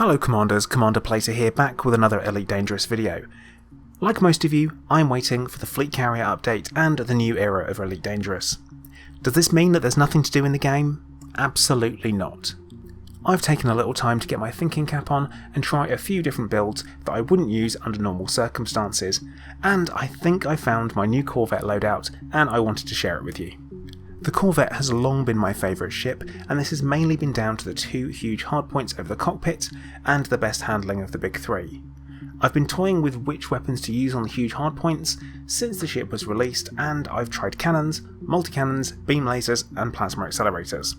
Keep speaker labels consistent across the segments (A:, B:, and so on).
A: Hello Commanders, Commander Plater here, back with another Elite Dangerous video. Like most of you, I'm waiting for the Fleet Carrier update and the new era of Elite Dangerous. Does this mean that there's nothing to do in the game? Absolutely not. I've taken a little time to get my thinking cap on and try a few different builds that I wouldn't use under normal circumstances, and I think I found my new Corvette loadout and I wanted to share it with you. The Corvette has long been my favourite ship, and this has mainly been down to the two huge hardpoints over the cockpit and the best handling of the big three. I've been toying with which weapons to use on the huge hardpoints since the ship was released, and I've tried cannons, multi-cannons, beam lasers and plasma accelerators.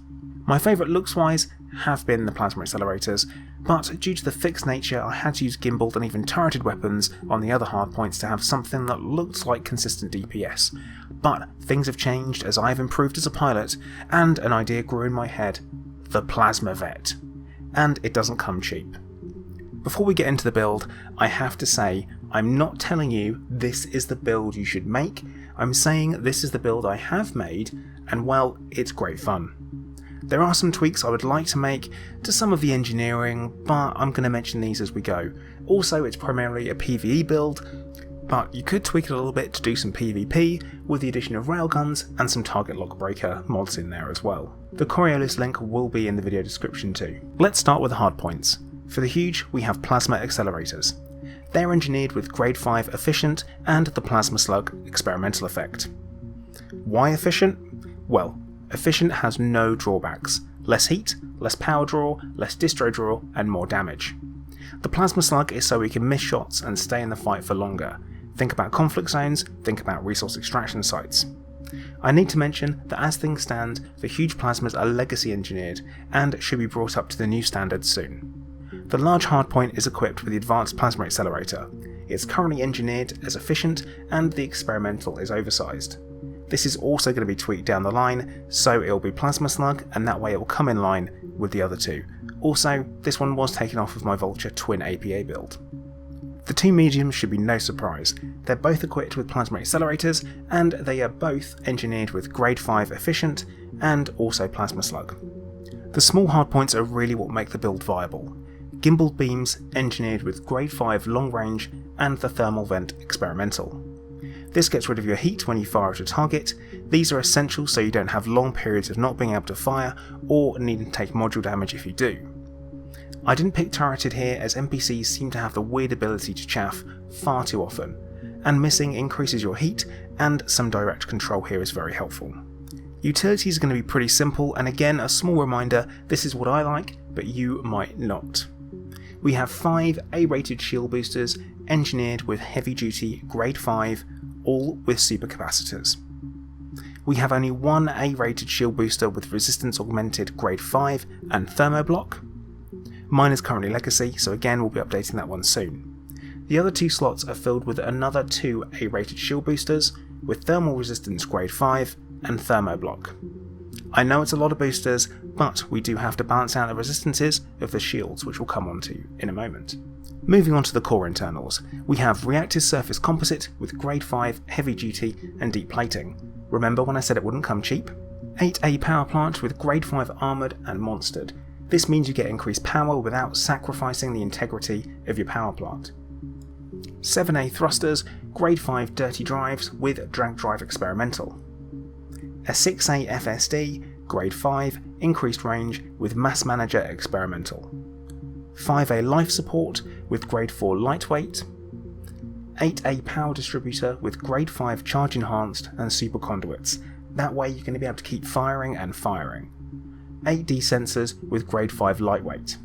A: My favourite looks wise have been the plasma accelerators, but due to the fixed nature I had to use gimbaled and even turreted weapons on the other hardpoints to have something that looked like consistent DPS. But things have changed as I've improved as a pilot, and an idea grew in my head: the Plasma Vet. And it doesn't come cheap. Before we get into the build, I have to say I'm not telling you this is the build you should make. I'm saying this is the build I have made, and well, it's great fun. There are some tweaks I would like to make to some of the engineering, but I'm going to mention these as we go. Also, it's primarily a PvE build, but you could tweak it a little bit to do some PvP with the addition of railguns and some target lock breaker mods in there as well. The Coriolis link will be in the video description too. Let's start with the hardpoints. For the huge, we have plasma accelerators. They're engineered with grade 5 efficient and the plasma slug experimental effect. Why efficient? Well, efficient has no drawbacks: less heat, less power draw, less distro draw, and more damage. The plasma slug is so we can miss shots and stay in the fight for longer. Think about conflict zones, think about resource extraction sites. I need to mention that as things stand, the huge plasmas are legacy engineered and should be brought up to the new standards soon. The large hardpoint is equipped with the advanced plasma accelerator. It's currently engineered as efficient and the experimental is oversized. This is also going to be tweaked down the line, so it'll be plasma slug and that way it will come in line with the other two. Also, this one was taken off of my Vulture twin APA build. The two mediums should be no surprise. They're both equipped with plasma accelerators and they are both engineered with grade 5 efficient and also plasma slug. The small hardpoints are really what make the build viable. Gimbaled beams engineered with grade 5 long range and the thermal vent experimental. This gets rid of your heat when you fire at a target. These are essential so you don't have long periods of not being able to fire or needing to take module damage if you do. I didn't pick turreted here as NPCs seem to have the weird ability to chaff far too often, and missing increases your heat and some direct control here is very helpful. Utilities are going to be pretty simple, and again a small reminder, this is what I like, but you might not. We have 5 A-rated shield boosters engineered with heavy duty grade 5, all with supercapacitors. We have only one A-rated shield booster with resistance augmented grade 5 and thermoblock. Mine is currently legacy, so again we'll be updating that one soon. The other 2 slots are filled with another 2 A-rated shield boosters with thermal resistance grade 5 and thermoblock. I know it's a lot of boosters, but we do have to balance out the resistances of the shields, which we'll come on to in a moment. Moving on to the core internals, we have reactive surface composite with grade 5 heavy duty and deep plating. Remember when I said it wouldn't come cheap? 8A power plant with grade 5 armoured and monstered. This means you get increased power without sacrificing the integrity of your power plant. 7A thrusters, grade 5 dirty drives with drag drive experimental. A 6A FSD, grade 5 increased range with mass manager experimental. 5A life support with grade 4 lightweight. 8A power distributor with grade 5 charge enhanced and super conduits. That way you're going to be able to keep firing and firing. 8D sensors with grade 5 lightweight.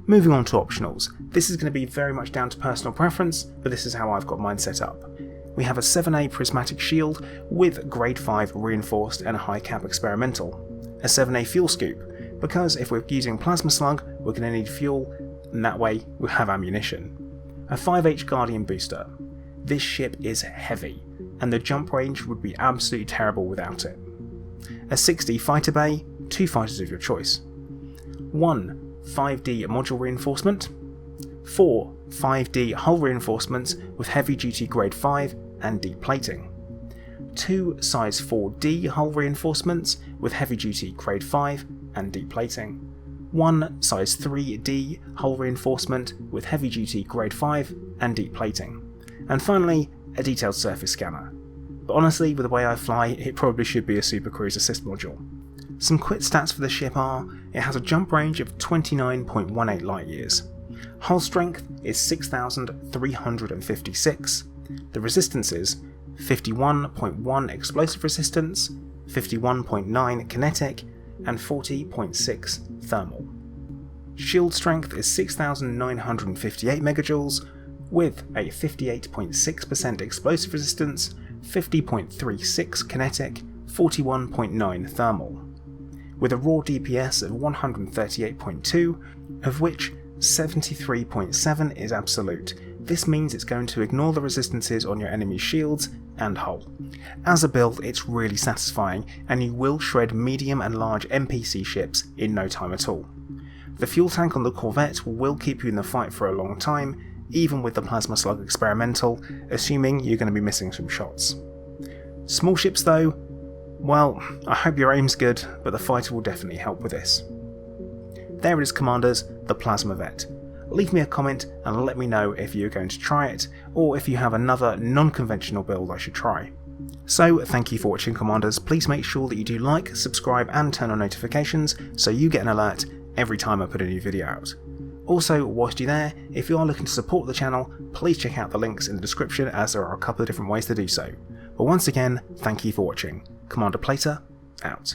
A: Moving on to optionals. This is going to be very much down to personal preference, but this is how I've got mine set up. We have a 7A prismatic shield with grade 5 reinforced and a high cap experimental. A 7A fuel scoop, because if we're using plasma slug we're going to need fuel, and that way we'll have ammunition. A 5H Guardian booster. This ship is heavy, and the jump range would be absolutely terrible without it. A 6D fighter bay, 2 fighters of your choice. 1 5D module reinforcement. 4 5D hull reinforcements with heavy duty grade 5 and deep plating. 2 size 4D hull reinforcements with heavy duty grade 5 and deep plating. one size 3D hull reinforcement with heavy duty grade 5 and deep plating, and finally a detailed surface scanner. But honestly, with the way I fly, it probably should be a Super Cruise Assist module. Some quick stats for the ship are, it has a jump range of 29.18 light years, hull strength is 6,356, the resistances 51.1 explosive resistance, 51.9 kinetic, and 40.6 thermal. Shield strength is 6,958 megajoules, with a 58.6% explosive resistance, 50.36 kinetic, 41.9 thermal. With a raw DPS of 138.2, of which 73.7 is absolute. This means it's going to ignore the resistances on your enemy's shields and hull. As a build, it's really satisfying, and you will shred medium and large NPC ships in no time at all. The fuel tank on the Corvette will keep you in the fight for a long time, even with the Plasma Slug experimental, assuming you're going to be missing some shots. Small ships though, well, I hope your aim's good, but the fighter will definitely help with this. There it is, Commanders, the Plasma Vet. Leave me a comment and let me know if you're going to try it, or if you have another non-conventional build I should try. So thank you for watching, Commanders. Please make sure that you do like, subscribe and turn on notifications so you get an alert every time I put a new video out. Also, whilst you're there, if you are looking to support the channel, please check out the links in the description, as there are a couple of different ways to do so. But once again, thank you for watching. Commander Plater, out.